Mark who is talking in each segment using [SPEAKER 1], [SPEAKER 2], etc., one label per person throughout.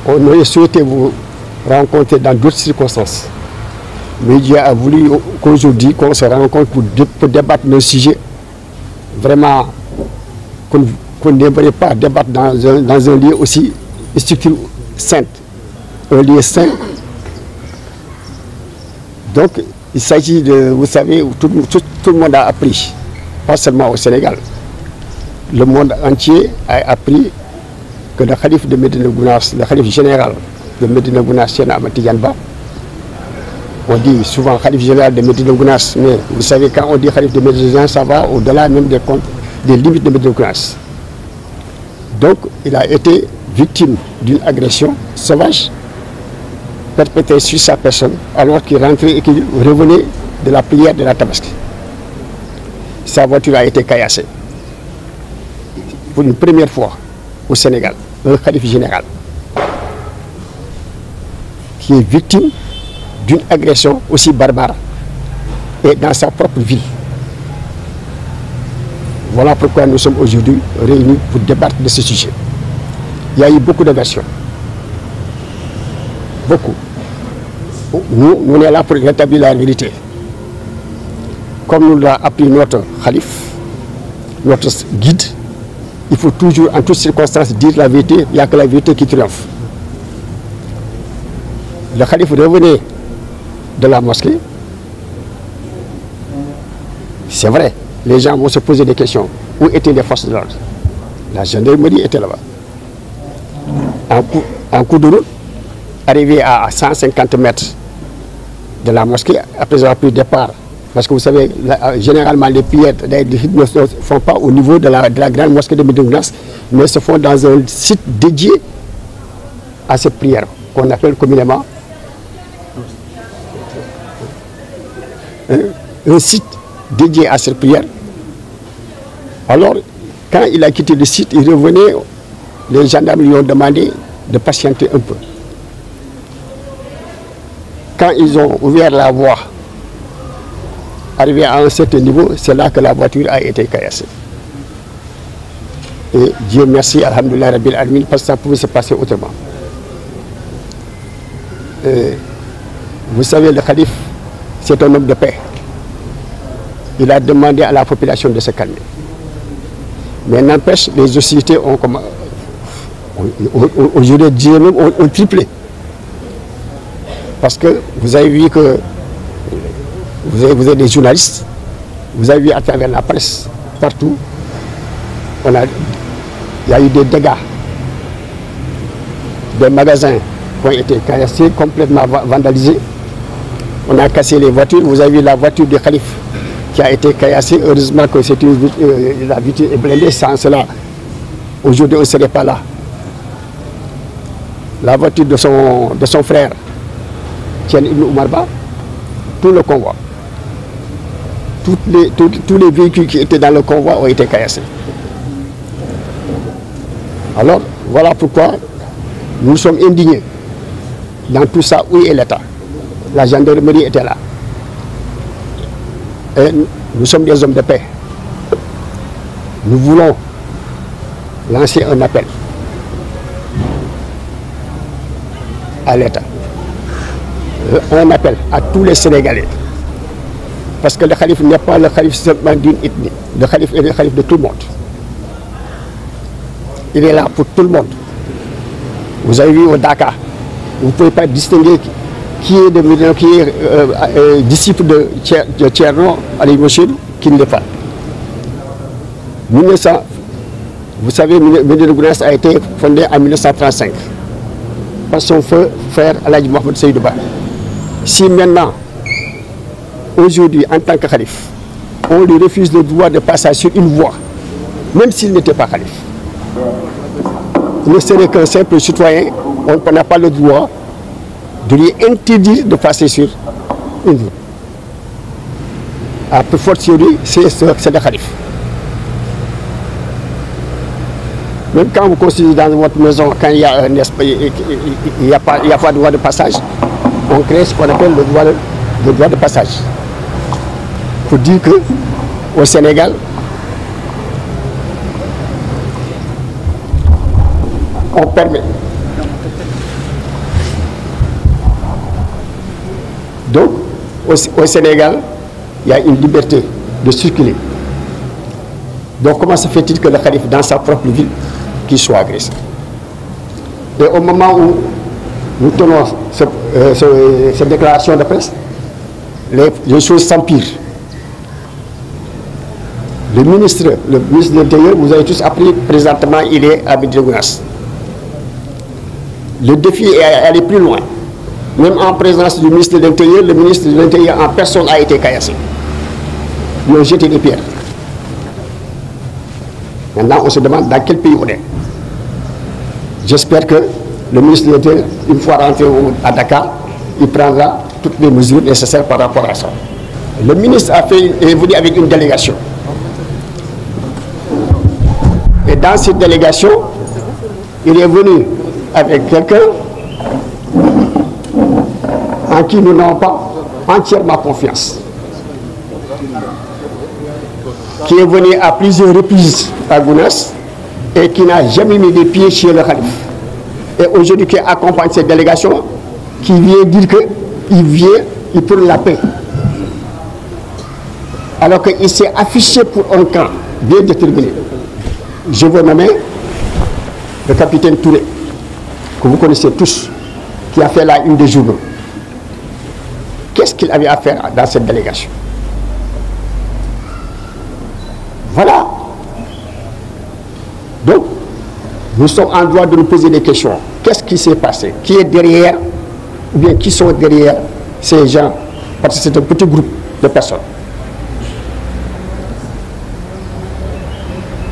[SPEAKER 1] On aurait souhaité vous rencontrer dans d'autres circonstances. Mais Dieu a voulu qu'aujourd'hui, qu'on se rencontre pour débattre d'un sujet vraiment qu'on n'aimerait pas débattre dans un lieu aussi structure sainte, un lieu saint. Donc, il s'agit de, vous savez, tout le monde a appris, pas seulement au Sénégal. Le monde entier a appris que le calife de Médina Gounass, le calife général de Médina Gounass, Cheikh Ahmed Tidiane Ba, on dit souvent calife général de Médina Gounass, mais vous savez, quand on dit calife de Médina Gounass, ça va au-delà même des limites de Médina Gounass. Donc, il a été victime d'une agression sauvage perpétrée sur sa personne alors qu'il rentrait et qu'il revenait de la prière de la Tabaski. Sa voiture a été caillassée. Pour une première fois au Sénégal, un calife général qui est victime d'une agression aussi barbare et dans sa propre ville. Voilà pourquoi nous sommes aujourd'hui réunis pour débattre de ce sujet. Il y a eu beaucoup de versions. Beaucoup. Nous, on est là pour rétablir la vérité. Comme nous l'a appris notre calife, notre guide, il faut toujours, en toutes circonstances, dire la vérité. Il n'y a que la vérité qui triomphe. Le calife revenait de la mosquée. C'est vrai, les gens vont se poser des questions. Où étaient les forces de l'ordre? La gendarmerie était là-bas. En coup de route, arrivé à 150 mètres de la mosquée, après avoir pris départ, parce que vous savez, généralement les prières ne se font pas au niveau de la grande mosquée de Médina Gounass, mais se font dans un site dédié à cette prière, qu'on appelle communément un site dédié à cette prière. Alors, quand il a quitté le site, il revenait, les gendarmes lui ont demandé de patienter un peu. Quand ils ont ouvert la voie, arrivé à un certain niveau, c'est là que la voiture a été caillassée. Et Dieu merci, alhamdoulilah rabbil alamin, parce que ça pouvait se passer autrement. Vous savez, le calife, c'est un homme de paix. Il a demandé à la population de se calmer. Mais n'empêche, les hostilités ont triplé. Parce que vous avez vu que vous êtes des journalistes, vous avez vu à travers la presse, partout, il y a eu des dégâts. Des magasins qui ont été caillassés, complètement vandalisés. On a cassé les voitures. Vous avez vu la voiture du calife qui a été caillassée. Heureusement que la voiture est blindée. Sans cela, aujourd'hui, on ne serait pas là. La voiture de son frère, Tien Ibn Oumarba, tout le convoi. Tous les véhicules qui étaient dans le convoi ont été caillassés. Alors, voilà pourquoi nous sommes indignés. Dans tout ça, où est l'État? La gendarmerie était là. Et nous sommes des hommes de paix. Nous voulons lancer un appel à l'État. Un appel à tous les Sénégalais. Parce que le calife n'est pas le calife seulement d'une ethnie. Le calife est le calife de tout le monde. Il est là pour tout le monde. Vous avez vu au Dakar, vous ne pouvez pas distinguer qui est disciple de Thierno Ali Mochid, qui ne l'est pas. Vous savez, Médina Gounass a été fondé en 1935 par son frère Aladji Mohamed Seydou Ba. Si maintenant, aujourd'hui, en tant que calife, on lui refuse le droit de passer sur une voie, même s'il n'était pas calife, il ne serait qu'un simple citoyen, on n'a pas le droit de lui interdire de passer sur une voie. A plus fortiori, c'est le calife. Même quand vous considérez dans votre maison, quand il y a un espace, il n'y a pas de droit de passage, on crée ce qu'on appelle le droit de passage. Pour dire qu'au Sénégal, on permet au Sénégal, il y a une liberté de circuler. Donc comment se fait-il que le calife, dans sa propre ville, qu'il soit agressé? Et au moment où nous tenons cette déclaration de presse, les choses s'empirent. Le ministre de l'Intérieur, vous avez tous appris, présentement, il est à Médina Gounass. Le défi est aller plus loin. Même en présence du ministre de l'Intérieur, le ministre de l'Intérieur en personne a été caillassé. Ils ont jeté des pierres. Maintenant, on se demande dans quel pays on est. J'espère que le ministre de l'Intérieur, une fois rentré à Dakar, il prendra toutes les mesures nécessaires par rapport à ça. Le ministre est venu avec une délégation. Et dans cette délégation, il est venu avec quelqu'un en qui nous n'avons pas entièrement confiance, qui est venu à plusieurs reprises à Gounass et qui n'a jamais mis les pieds chez le calife. Et aujourd'hui, qui accompagne cette délégation, qui vient dire qu'il pour la paix. Alors qu'il s'est affiché pour un camp bien déterminé. Je veux nommer le capitaine Touré, que vous connaissez tous, qui a fait la une des journaux. Qu'est-ce qu'il avait à faire dans cette délégation? Voilà. Donc, nous sommes en droit de nous poser des questions. Qu'est-ce qui s'est passé? Qui est derrière, ou bien qui sont derrière ces gens? Parce que c'est un petit groupe de personnes.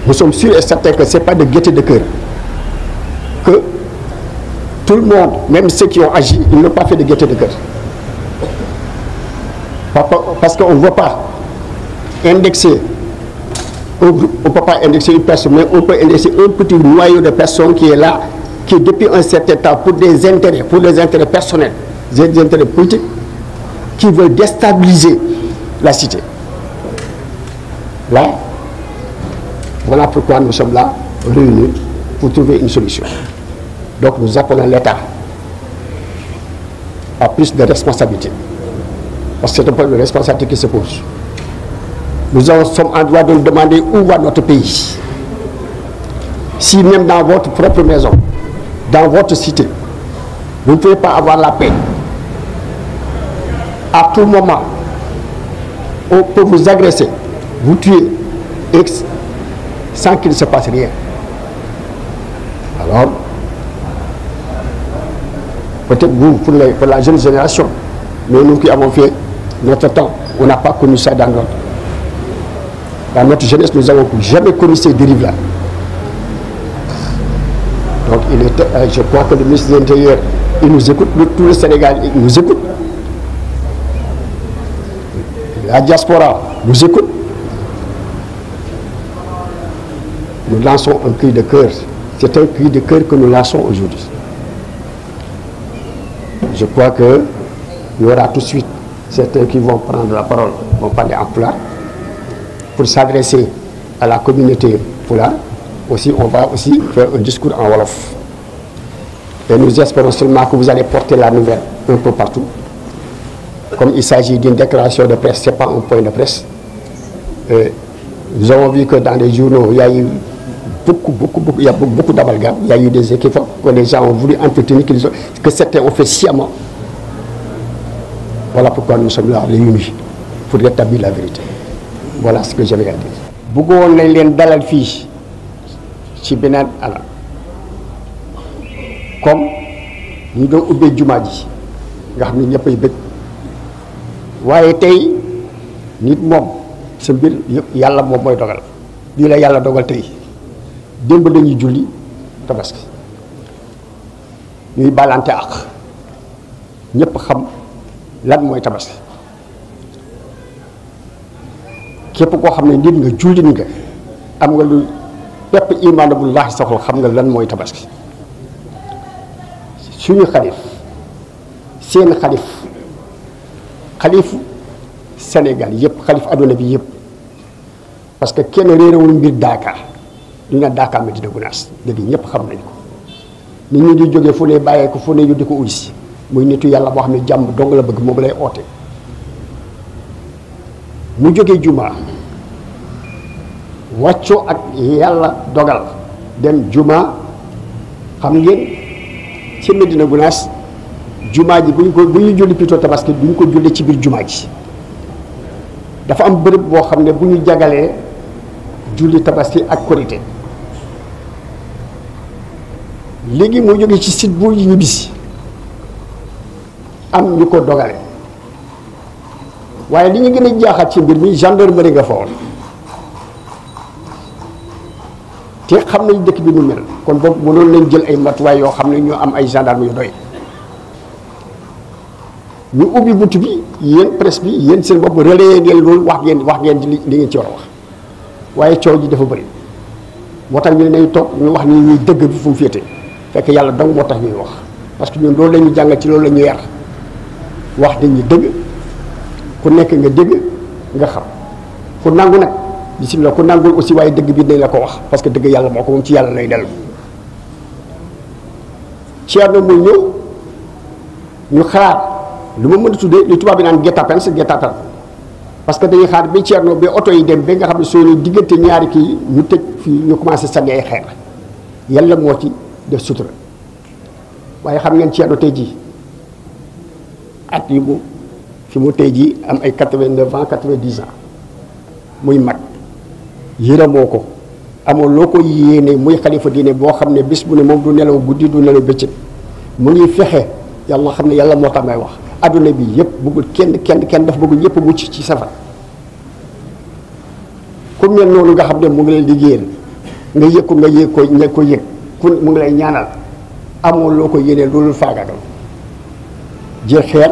[SPEAKER 1] Nous sommes sûrs et certains que ce n'est pas de gaieté de cœur. Que tout le monde, même ceux qui ont agi, ils n'ont pas fait de gaieté de cœur. Parce qu'on ne veut pas indexer un groupe, on ne peut pas indexer une personne, mais on peut indexer un petit noyau de personnes qui est là, qui depuis un certain temps, pour des intérêts personnels, des intérêts politiques, qui veulent déstabiliser la cité. Là, voilà pourquoi nous sommes là, réunis, pour trouver une solution. Donc nous appelons l'État à plus de responsabilité. Parce que c'est un problème de responsabilité qui se pose. Nous sommes en droit de nous demander où va notre pays. Si même dans votre propre maison, dans votre cité, vous ne pouvez pas avoir la paix, à tout moment, on peut vous agresser, vous tuer, sans qu'il ne se passe rien. Alors, peut-être vous, pour la jeune génération, mais nous qui avons fait notre temps, on n'a pas connu ça dans notre jeunesse, nous n'avons jamais connu ces dérives-là. Donc, je crois que le ministre de l'Intérieur, il nous écoute, tout le Sénégal, il nous écoute. La diaspora nous écoute. Nous lançons un cri de cœur. C'est un cri de cœur que nous lançons aujourd'hui. Je crois qu'il y aura tout de suite certains qui vont prendre la parole, vont parler en pulaar, pour s'adresser à la communauté pulaar. Aussi, on va aussi faire un discours en wolof. Et nous espérons seulement que vous allez porter la nouvelle un peu partout. Comme il s'agit d'une déclaration de presse, ce n'est pas un point de presse. Nous avons vu que dans les journaux, il y a eu beaucoup d'amalgames. Il y a eu des équivoques que les gens ont voulu entretenir, que certains ont fait sciemment. Voilà pourquoi nous sommes là réunis, pour rétablir la vérité. Voilà ce que j'avais à dire. Bëggoon nañ leen dalal fii ci beneen ala comme ñu doon ubbee jumaa ji nga xam ne ñëppay bëgg waaye tey nit moom sa mbir yëpp yàlla moom mooy dogal lii la yàlla dogal tey démb dañuy julli tabaski ñuy balante ak ñëpp xam lan mooy tabaski képp koo xam ne nit nga jullit nga am nga lu pepp imaan bu laax saxul xam nga lan mooy tabaski suñu xalif seen xalifu Sénégal yëpp xalif adduna bi yëpp parce que kenn réerewul mbir Dakar ñu ne Dakar Médina Gounass léegi ñëpp xam nañ ko nit ñi di jógee fu ne bàyyee ko fu ne ñu di ko ulsi muy nitu yàlla boo xam ne jàmm dong la bëgg moom lay oote mu jógee juma wàccoo ak yàlla dogal dem juma. xam ngeen ci Medina Gounass jumaa ji bu ñu julli plutôt tabaski bu ñu ko julli ci biir jumaa ji dafa am bërëb boo xam ne bu ñu jagalee julli tabaski ak korité léegi moo jógee ci site bu ñu ñibbisi am ñu ko dogale waaye li ñu gën a jaaxal ci mbir mi gendarmerie nga fa woon te xam nañ dëkk bi nu mel kon boobu mënoon nañ jël ay matuwaay yoo xam ne ñoo am ay gendarme yu doy ñu ubbi bunt bi yéen presse bi yéen seen bopp relayé ngeen loolu wax ngeen li ngeen ci war a wax waaye coow ji dafa bëri moo tax ñu ne nañ toog ñu wax ni ñuy dëgg bi fu mu féete fekk yàlla dong moo tax ñuy wax parce que ñun loolu la ñu jàngal ci loolu la ñu yar wax dañuy dëgg ku nekk nga dëgg nga xam ku nangu nag bisimilah ku nangul aussi waaye dëgg bi dañ la ko wax parce que dëgg yàlla moo ko moom ci yàlla lay dellu Thierno muy ñëw ñu xaar lu ma mën a tuddee li tubaab bi naan guet-apens parce que dañuy xaar ba Thierno ba oto yi dem ba nga xam ne soo diggante ñaari kii ñu tëj fii ñu commencé sànni ay xeer yàlla moo ci def sutura waaye xam ngeen Thierno tey jii at yi mu fi mu tey jii am ay 89 ans 90 ans muy mag yërëmoo ko amoo loo ko yéene muy xalifa diine boo xam ne bis bu ne moom du nelaw guddi du nelaw bëccëg mu ngi fexe yàlla xam ne yàlla moo tax may wax adduna bi yëpp bëggul kenn dafa bëggul ñëpp mucc ci safar ku mel noonu nga xam ne mu ngi lay liggéeyal nga yëg ko nga ko yëg ku mu ngi lay ñaanal amoo loo ko yéene loolu faagagal jël xeer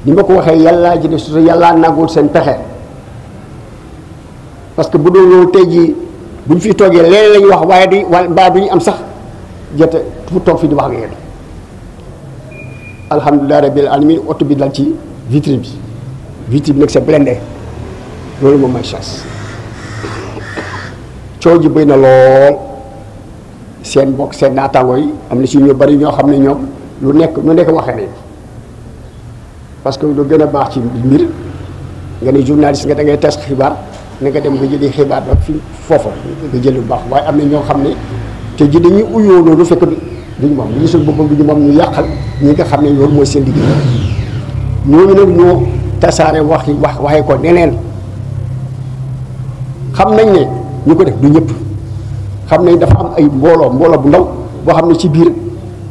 [SPEAKER 1] ni ma ko waxee yàllaa ji de surtout yàllaa nangul seen pexe parce que bu doon loolu tey jii bu ñu fi toogee léeg la ñuy wax waaye mbaa du ñu am sax jote pour toog fi di wax ak yéen alhamdulilah rabbil alamin oto bi dal ci vitre bi nag c'est blindé loolu moom may chance coow ji bëri na lool seen mbokk seen naataango yi am na si ñu bari ñoo xam ne ñoom lu nekk waxee nañ parce que lu gën a baax ci mbir nga ne journaliste nga da ngay tas xibaar na nga dem nga jëlee xibaar ba fi foofa nga jël lu baax waaye am na ñoo xam ne te ji dañuy uyoo loolu fekk duñ moom lu gisul boppam duñu moom ñu yàqal ñi nga xam ne loolu mooy seen liggéey ñooñu nag ñoo tasaare waxee ko neneen xam nañ ne ñu ko def du ñëpp xam nañ dafa am ay mbooloo bu ndaw boo xam ne ci biir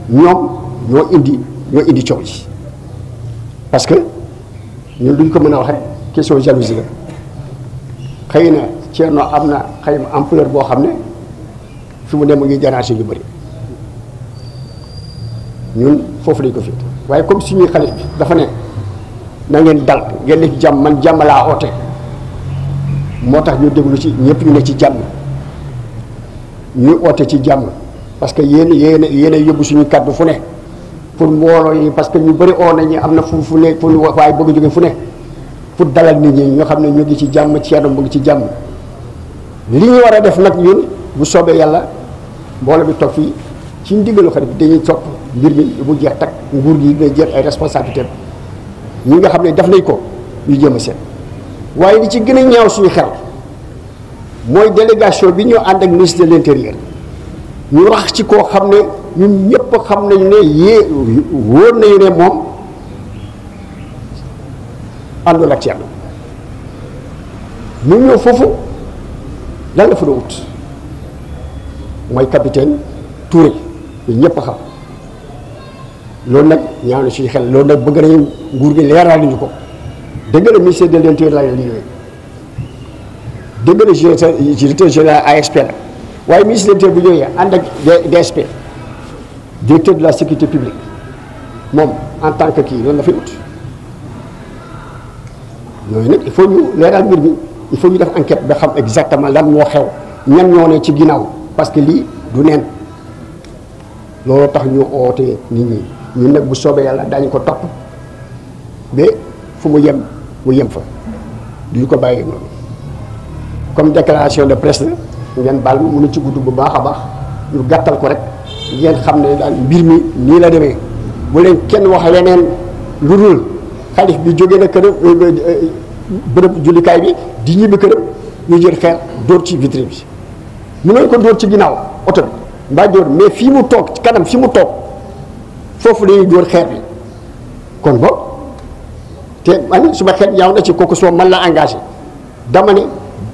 [SPEAKER 1] ñoom ñoo indi coow ji parce que ñun duñ ko mën a wax rek question jalousie la xëy na Thierno am na xëy na ampleur boo xam ne fi mu ne mu ngi déranger ñu bëri ñun foofu lañ ko fi waaye comme suñuy xalif bi dafa ne na ngeen dal ngeen ne ci jàmm man jàmm laa oote moo tax ñu déglu ci ñëpp ñu ne ci jàmm ñuy oote ci jàmm parce que yéen a yóbbu suñu kàddu fu ne pour mbooloo yi parce que ñu bëri oo nañu am na fu ne pour waaye bëgg a jóge fu ne pour dalal nit ñi ñoo xam ne ñu ngi ci jàmm Thierno mu ngi ci jàmm li ñu war a def nag ñun bu soobee yàlla mbooloo bi toog fii ci ndigalu xarit bi dañuy topp mbir mi bu jeex tak nguur gi nga jël ay responsabilités ñi nga xam ne def nañ ko ñu jéem a seet waaye li ci gën a ñaaw suñu xel mooy délégation bi ñoo ànd ak ministre de l'intérieur ñu rax ci koo xam ne ñun ñëpp xam nañu ne wóor nañu ne moom àndul ak Thierno mu ñëw foofu lan la fa doon ut mooy capitaine Touré ñun ñëpp xam loolu nag ñaaw na suñu xel loolu nag bëgg nañu nguur gi leeral ñu ko dëgg la ministère de l'intérieur la liggéey dëgg la directeur général ASP la waaye ministre de l'intérieur bu ñëwee ànd ak DSP directeur de la sécurité publique moom en tant que kii loolu la fay ut yooyu nag il faut ñu leeral mbir mi il faut ñu def enquête ba xam exactement lan moo xew ñan ñoo ne ci ginnaaw parce que lii du neen loolu tax ñu oote nit ñi ñun nag bu soobee yàlla daañu ko topp ba fu mu yem fa duñu ko bàyyi noonu comme déclaration de presse la ngeen baal ma mënu ci gudd bu baax a baax ñu gàttal ko rek ngeen xam ne daal mbir mi nii la demee bu leen kenn wax leneen lu dul xalif bi jóge na kër bërëb jullikaay bi di ñibbi këram ñu jël xeer dóor ci vitre bi mënoon ko dóor ci ginnaaw oto bi mbaa dóor mais fii mu toog ci kanam fi mu toog foofu la ñuy dóor xeer bi kon boog te man su ma xeet ñaaw na ci kooku soo man la engagé dama ne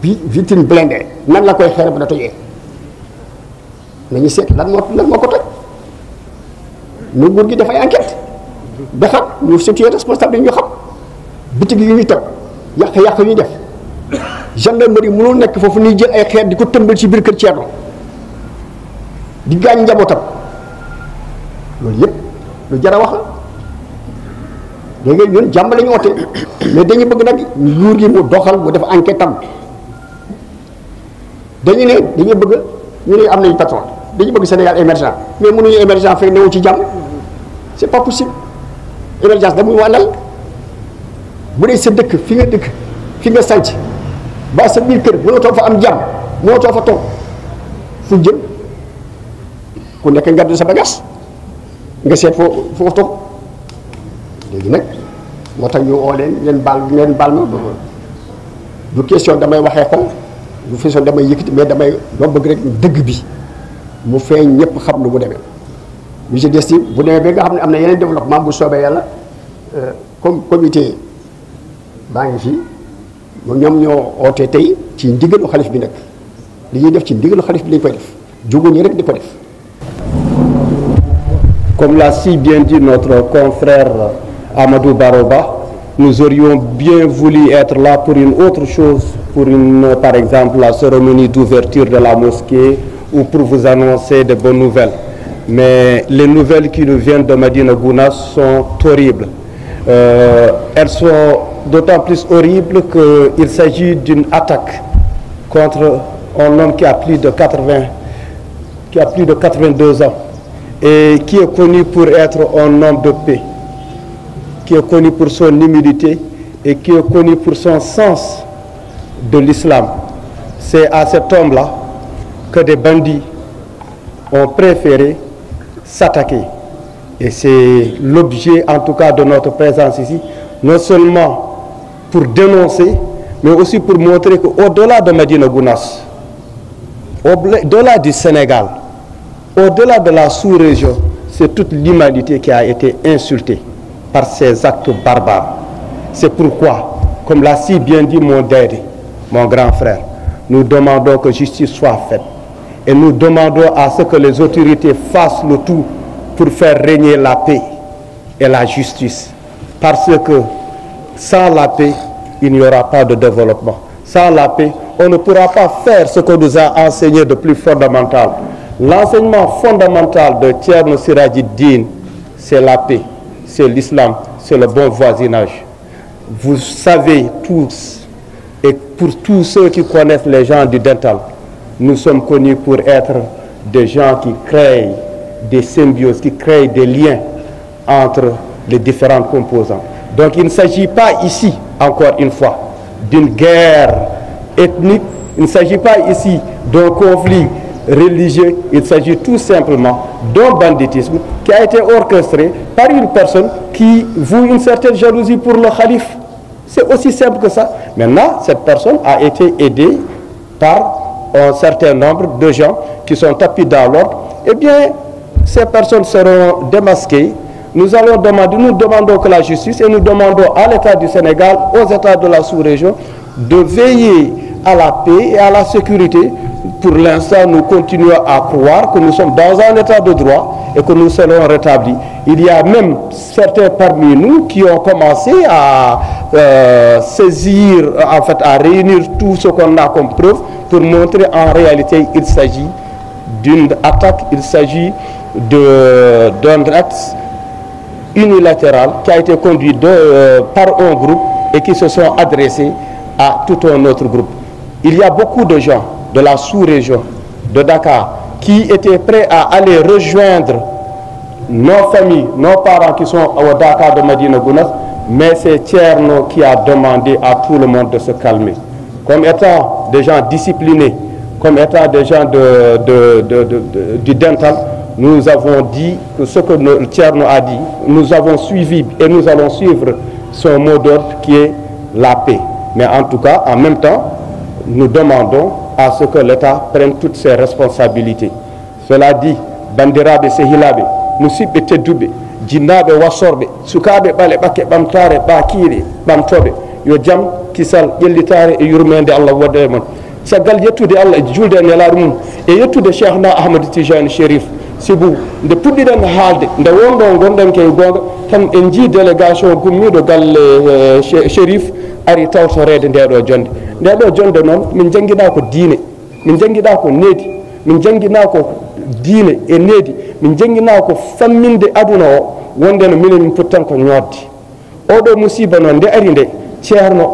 [SPEAKER 1] bi vitrine blindée nan la koy xeer bi da tojee nañu seet lan moo ko toj nu nguur gi dafay enquête ba xam ñu situé responsable yi ñu xam bitig yi ñu toj yàq-yàq yu ñu def gendarmerie mënul nekk foofu ñuy jël ay xeer di ko tëmbal ci biir kër Thierno di gaañ njabootam loolu yëpp lu jar a wax la léegi ñun jàmm la ñu oote mais dañu bëgg nag nguur gi mu doxal mu def enquête am dañu bëgg ñu ne am nañu patron dañu bëgg Sénégal émergent mais mënuñu émergent fekk newu ci jàmm c'est pas possible émergence da muy wàllal bu dee sa dëkk fi nga dëkk fi nga sanc ba sa biir kër mënatoo fa am jàmm mënatoo fa toog fu jëm ku nekk ngaddu sa bagage nga seet foo toog léegi nag moo tax ñu oo leen ngeen baal ma du question damay waxee xol du question damay yëkkati mais damay doo bëgg rek dëgg bi mu feeñ ñëpp xam nu mu demee ñu ci des ci bu demee ba nga xam ne am na yeneen développement bu soobee yàlla comme comité baa ngi fii ñoom ñoo oote tey ci ndigalu xalif bi nag li ñuy def ci ndigalu xalif bi lañ koy def juguñu rek di ko def.
[SPEAKER 2] Comme l'a si bien dit notre confrère Amadou Baroba, nous aurions bien voulu être là pour une autre chose, par exemple la cérémonie d'ouverture de la mosquée ou pour vous annoncer de bonnes nouvelles. Mais les nouvelles qui nous viennent de Médina Gounass sont horribles. Elles sont d'autant plus horribles qu'il s'agit d'une attaque contre un homme qui a plus de 82 ans et qui est connu pour être un homme de paix, qui est connu pour son humilité et qui est connu pour son sens de l'islam. C'est à cet homme-là que des bandits ont préféré s'attaquer. Et c'est l'objet, en tout cas, de notre présence ici, non seulement pour dénoncer, mais aussi pour montrer qu'au-delà de Médina Gounass, au-delà du Sénégal, au-delà de la sous-région, c'est toute l'humanité qui a été insultée par ces actes barbares. C'est pourquoi, comme l'a si bien dit mon daddy, mon grand frère, nous demandons que justice soit faite. Et nous demandons à ce que les autorités fassent le tout pour faire régner la paix et la justice. Parce que sans la paix, il n'y aura pas de développement. Sans la paix, on ne pourra pas faire ce que nous a enseigné de plus fondamental. L'enseignement fondamental de Thierno Siraji Din, c'est la paix, c'est l'islam, c'est le bon voisinage. Vous savez tous, et pour tous ceux qui connaissent les gens du dental, nous sommes connus pour être des gens qui créent des symbioses, qui créent des liens entre les différentes composantes. Donc il ne s'agit pas ici, encore une fois, d'une guerre ethnique, il ne s'agit pas ici d'un conflit religieux, il s'agit tout simplement d'un banditisme qui a été orchestré par une personne qui voue une certaine jalousie pour le calife. C'est aussi simple que ça. Maintenant, cette personne a été aidée par un certain nombre de gens qui sont tapis dans l'ordre. Eh bien, ces personnes seront démasquées. Nous demandons que la justice, et nous demandons à l'État du Sénégal, aux États de la sous-région, de veiller à la paix et à la sécurité. Pour l'instant, nous continuons à croire que nous sommes dans un état de droit et que nous serons rétablis. Il y a même certains parmi nous qui ont commencé à saisir, en fait, à réunir tout ce qu'on a comme preuve pour montrer en réalité il s'agit d'une attaque, il s'agit d'un acte unilatéral qui a été conduit par un groupe et qui se sont adressés à tout un autre groupe. Il y a beaucoup de gens de la sous-région de Dakar qui étaient prêts à aller rejoindre nos familles, nos parents qui sont au Dakar de Médina Gounass, mais c'est Thierno qui a demandé à tout le monde de se calmer. Comme étant des gens disciplinés, comme étant des gens du dental, nous avons dit que ce que Thierno a dit, nous avons suivi et nous allons suivre son mot d'ordre qui est la paix. Mais en tout cas, en même temps, nous demandons à ce que l'État prenne toutes ses responsabilités. Cela dit, bandiraɓe sehilaɓe musidɓe tedduɓe jinnaɓe wassorɓe sukaɓe ɓale ɓakke ɓamtare ɓakiiɗe ɓamtoɓe yo jaam kisal ƴellitare e yurmede Allah woɗɗo e mon caggal yettude Allah e julde e nelaɗo mum e yettude cheikhna ahmadou tijani chérif sibou nde puɗɗiɗen haalde nde wonɗo gonɗen ke gonga tan en jii délégation gummiɗo galle chérif ari tawtorede ndeɗo jonde noon min jangguiɗa ko diine min jangguiɗa ko needi min jangguina ko diine e needi min jangguina ko famminde aduna o wonde no minen min poti tan ko ñodde oɗo musiba noon nde ari nde ceerno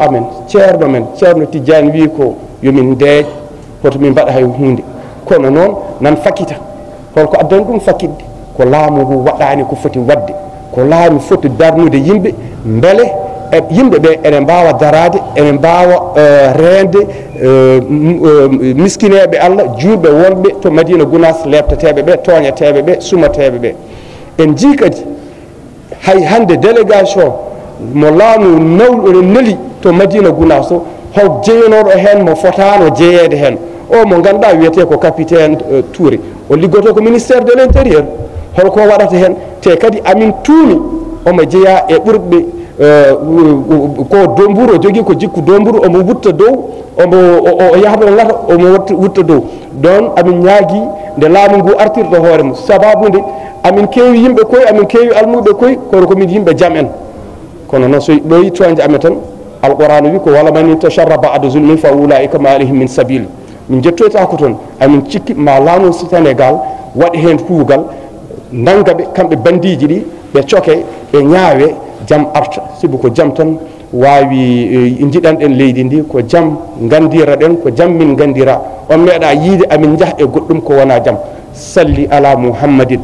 [SPEAKER 2] men ceerno Tidiane wi ko yomin ndeej hoto min mbaɗa hay hunde kono noon nan fakita holko addani ɗum fakidde ko laamu ngu waɗani ko foti wadde ko laamu foti darnude yimɓe beele yimɓe ɓe ene mbawa darade ene mbawa rende miskineɓe Allah julɓe wonɓe to Madina Gounass lebtateɓe ɓe toñateɓe ɓe sumateɓe ɓe en jii kadi hay hande délégation mo laamu neli to Madina Gounass o hol jeyanoɗo hen mo fotano jeeyede hen o mo ganduɗa wiyete ko capitaine Touré o liggoto ko ministère de l'intérieur holko waɗata hen te kadi amin tuumi omo jeeya e ɓurɓe ko domburu o jogui ko jikku domburu omo wutta dow o yahɓe o ngata omo wutta dow ɗon amin ñaagui nde laamu ngu artirɗo hoore mum sababude amin keewi yimɓe koye amin keewi almuɓe koye kono komin yimɓe jaam en kono noon so ɗoyi toñde amen tan alqur'an wi ko wala man tasharra ba'da zulmin fa ulaika ma alayhim min sabil min jettoyta ko toon amin cikki ma laamu Sénégal waɗi hen kuugal nangaɓe kamɓe bandiji ɗi ɓe coke ɓe ñaawe jaam arta sibu ko jaam tan wawi jiɗanɗen leydi ndi ko jaam gandira ɗen ko jaam min gandira on meeɗa yiide amin jaah e goɗɗum ko wona jaam salli ala muhammadin